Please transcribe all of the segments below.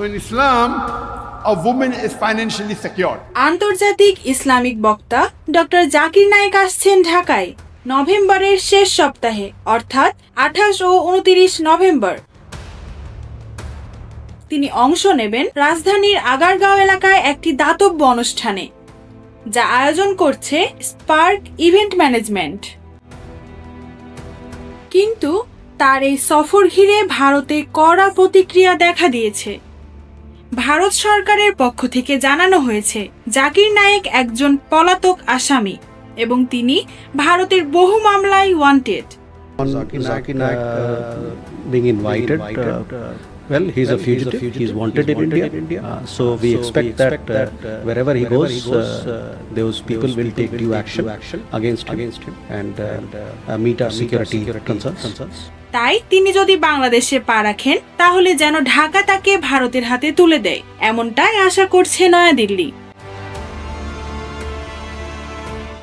So in Islam, a woman is financially secure. আন্তর্জাতিক Islamic বক্তা doctor Zakir Naik আসছেন ঢাকায় নভেম্বরের শেষ সপ্তাহে অর্থাৎ 28 ও 29 নভেম্বর। তিনি অংশ নেবেন রাজধানীর আগারগাঁও এলাকায় একটি দাতব্য অনুষ্ঠানে, যা আয়োজন করছে স্পার্ক ইভেন্ট ম্যানেজমেন্ট। কিন্তু তার এই সফর ঘিরে ভারতে কড়া প্রতিক্রিয়া দেখা দিয়েছে। ভারত সরকারের পক্ষ থেকে জানানো হয়েছে জাকির নায়েক একজন পলাতক আসামি এবং তিনি ভারতের বহু মামলায় wanted. Zakir Naik being invited, well, he's a fugitive, he's wanted in India, so we expect that wherever he goes, those people will take due action against him and meet our security concerns. তাই তিনি যদি বাংলাদেশে পা রাখেন তাহলে যেন ঢাকা তাকে ভারতের হাতে তুলে দেয়, এমনটাই আশা করছে নয়াদিল্লি।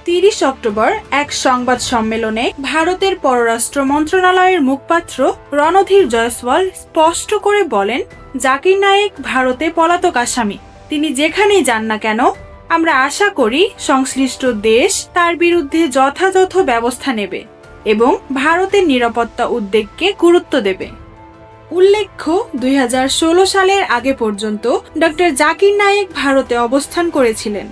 30 অক্টোবর এক সংবাদ সম্মেলনে ভারতের পররাষ্ট্র মন্ত্রণালয়ের মুখপাত্র রণধীর জয়সওয়াল স্পষ্ট করে বলেন, জাকির নায়েক ভারতে পলাতক আসামি। তিনি যেখানেই যান না কেন, আমরা আশা করি সংশ্লিষ্ট দেশ তার বিরুদ্ধে যথাযথ ব্যবস্থা নেবে এবং ভারতের নিরাপত্তা উদ্বেগকে গুরুত্ব দেবে। উল্লেখ্য, 2016 সালের আগে পর্যন্ত ডক্টর জাকির নায়েক ভারতে অবস্থান করেছিলেন।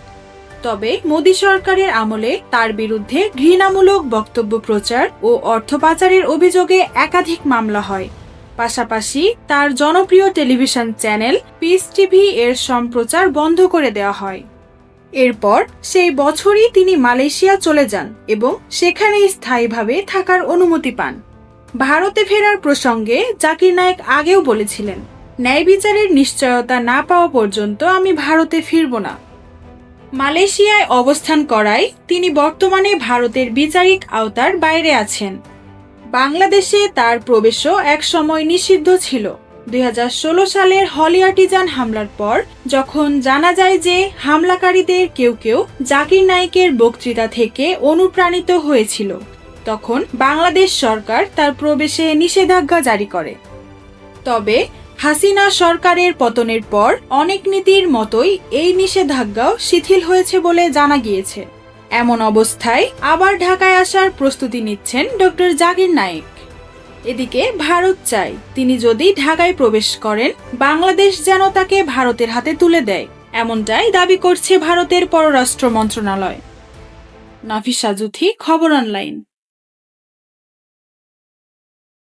তবে মোদি সরকারের আমলে তার বিরুদ্ধে ঘৃণামূলক বক্তব্য প্রচার ও অর্থ পাচারের অভিযোগে একাধিক মামলা হয়। পাশাপাশি তার জনপ্রিয় টেলিভিশন চ্যানেল পিস টিভি এর সম্প্রচার বন্ধ করে দেওয়া হয়। এরপর সেই বছরই তিনি মালয়েশিয়া চলে যান এবং সেখানেই স্থায়ীভাবে থাকার অনুমতি পান। ভারতে ফেরার প্রসঙ্গে জাকির নায়েক আগেও বলেছিলেন, ন্যায় বিচারের নিশ্চয়তা না পাওয়া পর্যন্ত আমি ভারতে ফিরব না। মালয়েশিয়ায় অবস্থান করায় তিনি বর্তমানে ভারতের বিচারিক আওতার বাইরে আছেন। বাংলাদেশে তার প্রবেশও একসময় নিষিদ্ধ ছিল। 2016 সালের হলি আর্টিজান হামলার পর যখন জানা যায় যে হামলাকারীদের কেউ কেউ জাকির নায়েকের বক্তৃতা থেকে অনুপ্রাণিত হয়েছিল, তখন বাংলাদেশ সরকার তার প্রবেশে নিষেধাজ্ঞা জারি করে। তবে হাসিনা সরকারের পতনের পর অনেক নীতির মতোই এই নিষেধাজ্ঞাও শিথিল হয়েছে বলে জানা গিয়েছে। এমন অবস্থায় আবার ঢাকায় আসার প্রস্তুতি নিচ্ছেন ডক্টর জাকির নায়েক। এদিকে ভারত চায় তিনি যদি ঢাকায় প্রবেশ করেন, বাংলাদেশ যেন তাকে ভারতের হাতে তুলে দেয়, এমনটাই দাবি করছে ভারতের পররাষ্ট্র মন্ত্রণালয়। নাফিসা জুথি, খবর অনলাইন।